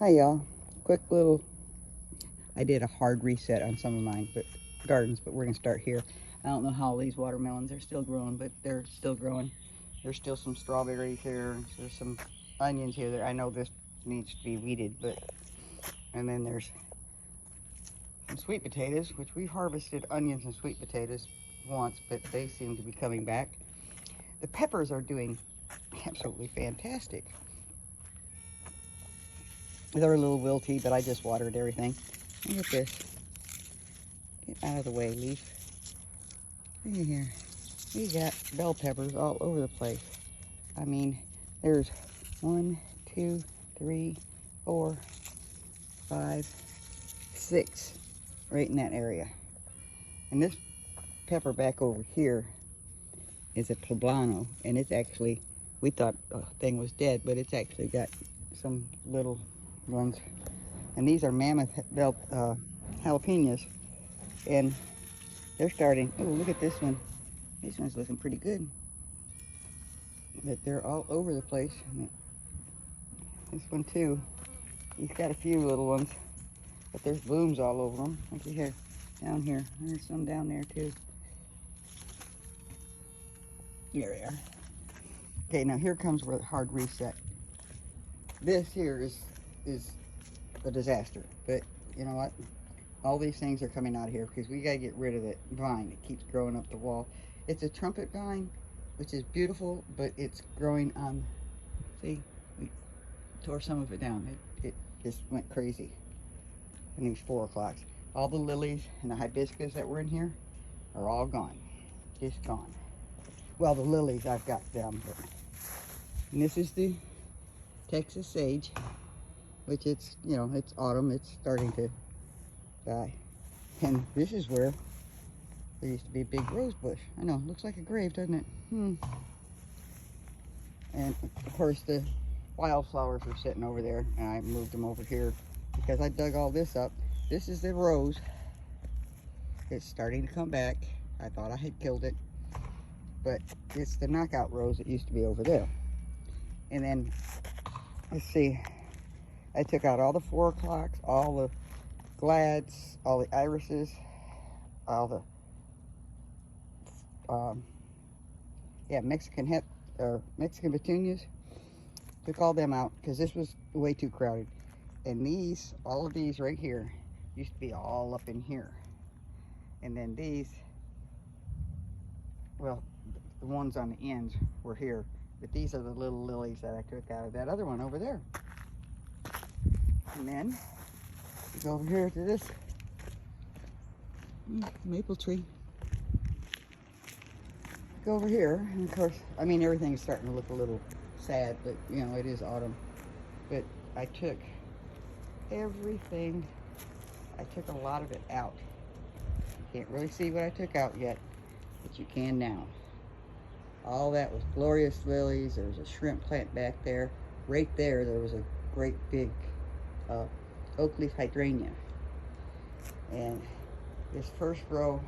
Hi y'all. Quick little, I did a hard reset on some of mine, but gardens, but we're gonna start here. I don't know how these watermelons are still growing, but they're still growing. There's still some strawberries here. There's some onions here. I know this needs to be weeded, but, and then there's some sweet potatoes, which we harvested onions and sweet potatoes once, but they seem to be coming back. The peppers are doing absolutely fantastic. They're a little wilty, but I just watered everything. Look at this. Get out of the way, leaf. Look at here. We got bell peppers all over the place. I mean, there's 1, 2, 3, 4, 5, 6 right in that area. And this pepper back over here is a poblano, and it's actually, we thought the thing was dead, but it's actually got some little ones. And these are mammoth bell jalapenos, and they're starting. Oh, look at this one. This one's looking pretty good. But they're all over the place. This one too. He's got a few little ones, but there's blooms all over them. Look at here, down here. There's some down there too. There they are. Okay, now here comes where the hard reset. This here is a disaster, but you know what? All these things are coming out of here because we gotta get rid of that vine. It keeps growing up the wall. It's a trumpet vine, which is beautiful, but it's growing on, see, we tore some of it down. It just went crazy in these 4 o'clocks. All the lilies and the hibiscus that were in here are all gone, just gone. Well, the lilies, I've got them. But, and this is the Texas sage, which it's, you know, it's autumn. It's starting to die. And this is where there used to be a big rose bush. I know, looks like a grave, doesn't it? And of course the wildflowers are sitting over there, and I moved them over here because I dug all this up. This is the rose. It's starting to come back. I thought I had killed it, but it's the knockout rose that used to be over there. And then, let's see, I took out all the 4 o'clocks, all the glads, all the irises, all the Mexican petunias. Took all them out because this was way too crowded. And these, all of these right here, used to be all up in here. And then these, well, the ones on the ends were here. But these are the little lilies that I took out of that other one over there. And then, we go over here to this maple tree. Go over here, and of course, I mean, everything's starting to look a little sad, but you know, it is autumn. But I took everything, I took a lot of it out. You can't really see what I took out yet, but you can now. All that was glorious lilies. There was a shrimp plant back there. Right there, there was a great big oak leaf hydrangea. And this first row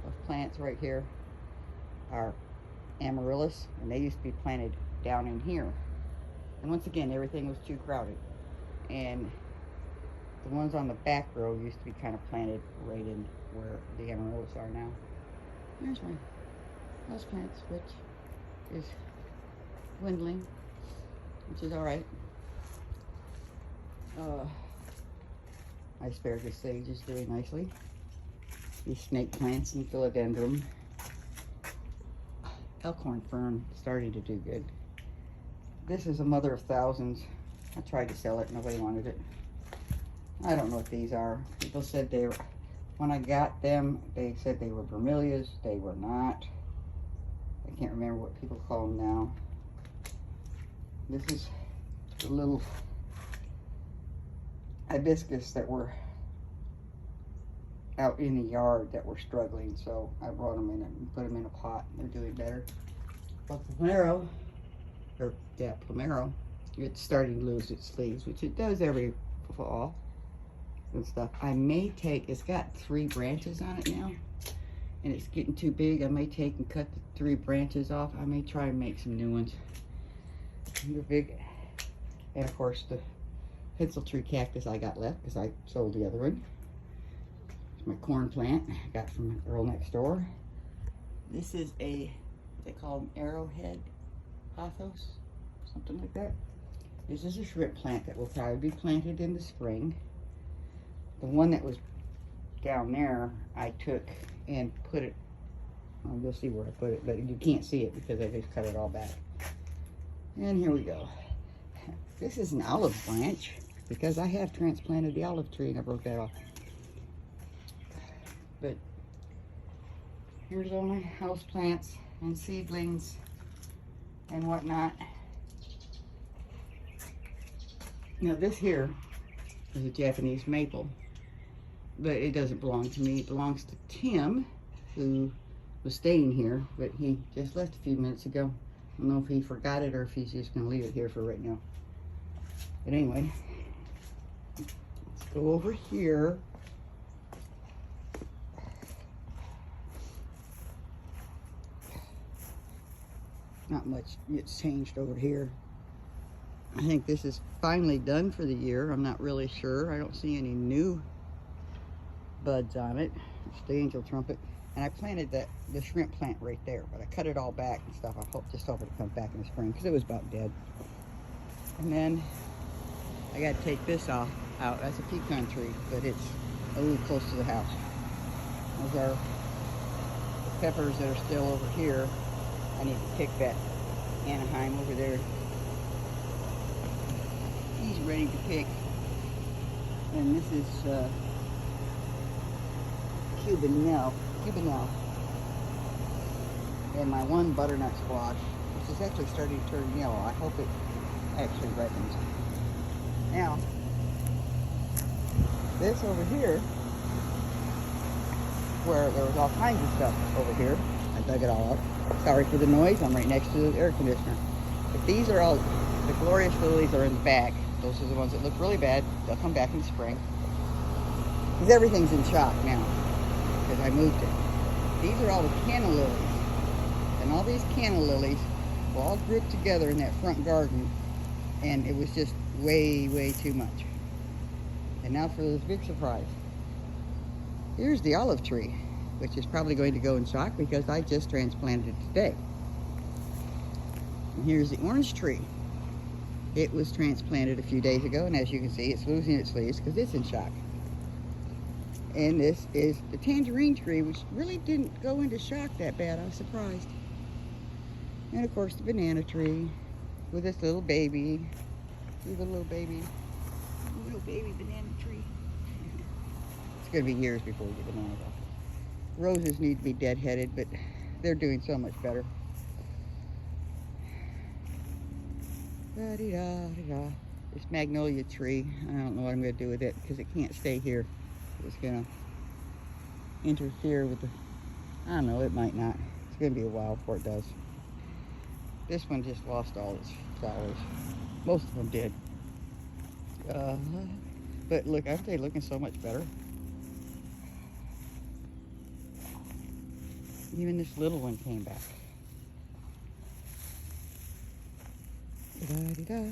of plants right here are amaryllis, and they used to be planted down in here. And once again, everything was too crowded. And the ones on the back row used to be kind of planted right in where the amaryllis are now. There's my house plants, which is dwindling, which is all right. Asparagus sage is doing nicely. These snake plants and philodendron. Elkhorn fern starting to do good. This is a mother of thousands. I tried to sell it, nobody wanted it. I don't know what these are. People said they were, when I got them, they said they were bromelias. They were not. I can't remember what people call them now. This is the little hibiscus that were out in the yard that were struggling, so I brought them in and put them in a pot. They're doing better. But plumero, it's starting to lose its leaves, which it does every fall and stuff. I may take, it's got 3 branches on it now, and it's getting too big. I may take and cut the 3 branches off. I may try and make some new ones. They're big. And of course the pencil tree cactus I got left because I sold the other one. It's my corn plant I got from the girl next door. This is a, they call them arrowhead pothos, something like that. This is a shrimp plant that will probably be planted in the spring. The one that was down there, I took and put it, oh, you'll see where I put it, but you can't see it because I just cut it all back. And here we go. This is an olive branch because I have transplanted the olive tree and I broke that off. But here's all my house plants and seedlings and whatnot. Now this here is a Japanese maple, but it doesn't belong to me. It belongs to Tim, who was staying here, but he just left a few minutes ago. I don't know if he forgot it or if he's just gonna leave it here for right now. But anyway, let's go over here. Not much gets changed over here. I think this is finally done for the year. I'm not really sure. I don't see any new buds on it. It's the angel trumpet. And I planted the shrimp plant right there, but I cut it all back and stuff. I just hope it comes back in the spring because it was about dead. And then I got to take this out. That's a pecan tree, but it's a little close to the house. Those are the peppers that are still over here. I need to pick that Anaheim over there. He's ready to pick. And this is Cubanelle. And my one butternut squash, which is actually starting to turn yellow. I hope it actually ripens. Now, this over here, where there was all kinds of stuff over here, I dug it all up. Sorry for the noise, I'm right next to the air conditioner. But these are all, the glorious lilies are in the back. Those are the ones that look really bad. They'll come back in the spring. Because everything's in shock now, because I moved it. These are all the canna lilies. And all these canna lilies were all grouped together in that front garden. And it was just way, way too much. And now for this big surprise. Here's the olive tree, which is probably going to go in shock because I just transplanted it today. And here's the orange tree. It was transplanted a few days ago, and as you can see, it's losing its leaves because it's in shock. And this is the tangerine tree, which really didn't go into shock that bad. I was surprised. And of course, the banana tree with this little baby. See the little baby banana tree. It's going to be years before we get bananas off. Roses need to be deadheaded, but they're doing so much better. Da-dee-da-dee-da. This magnolia tree, I don't know what I'm going to do with it because it can't stay here. It's going to interfere with the, I don't know, it might not. It's going to be a while before it does. This one just lost all its flowers. Most of them did. But look, aren't they looking so much better? Even this little one came back. Da-da-dee-da.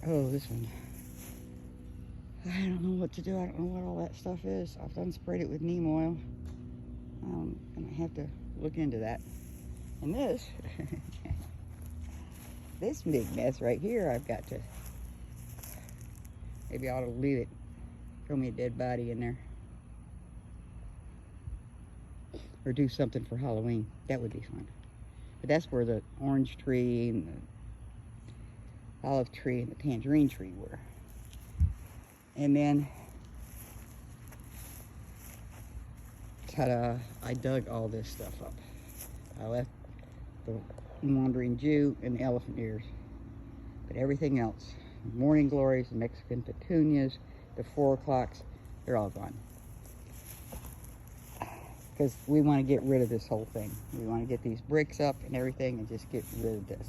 Oh, this one. I don't know what to do. I don't know what all that stuff is. I've done sprayed it with neem oil. I'm gonna have to look into that. And this, this big mess right here, I've got to, maybe I ought to leave it. Throw me a dead body in there. Or do something for Halloween. That would be fun. But that's where the orange tree and the olive tree and the tangerine tree were. And then, ta-da, I dug all this stuff up. I left the wandering Jew and the elephant ears. But everything else, morning glories, the Mexican petunias, the 4 o'clocks, they're all gone. Because we want to get rid of this whole thing. We want to get these bricks up and everything and just get rid of this.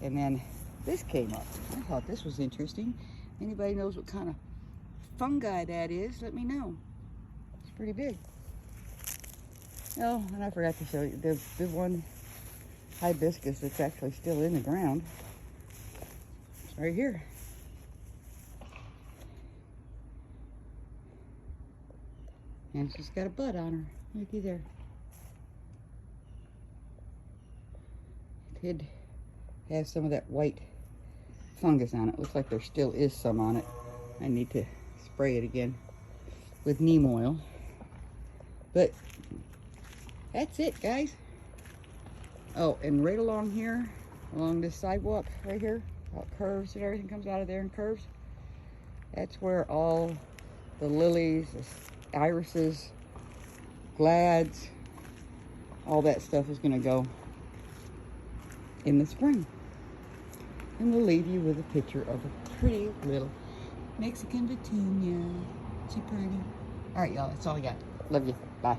And then this came up. I thought this was interesting. Anybody knows what kind of fungi that is, let me know. It's pretty big. Oh, and I forgot to show you the one hibiscus that's actually still in the ground. It's right here. And she's got a bud on her. Looky there. It did have some of that white fungus on it. Looks like there still is some on it. I need to spray it again with neem oil. But that's it, guys. Oh, and right along here, along this sidewalk right here, how it curves and everything comes out of there and curves. That's where all the lilies, the irises, glads, all that stuff is gonna go in the spring. And we'll leave you with a picture of a pretty little Mexican petunia. She pretty. All right, y'all, that's all I got. Love you. Bye.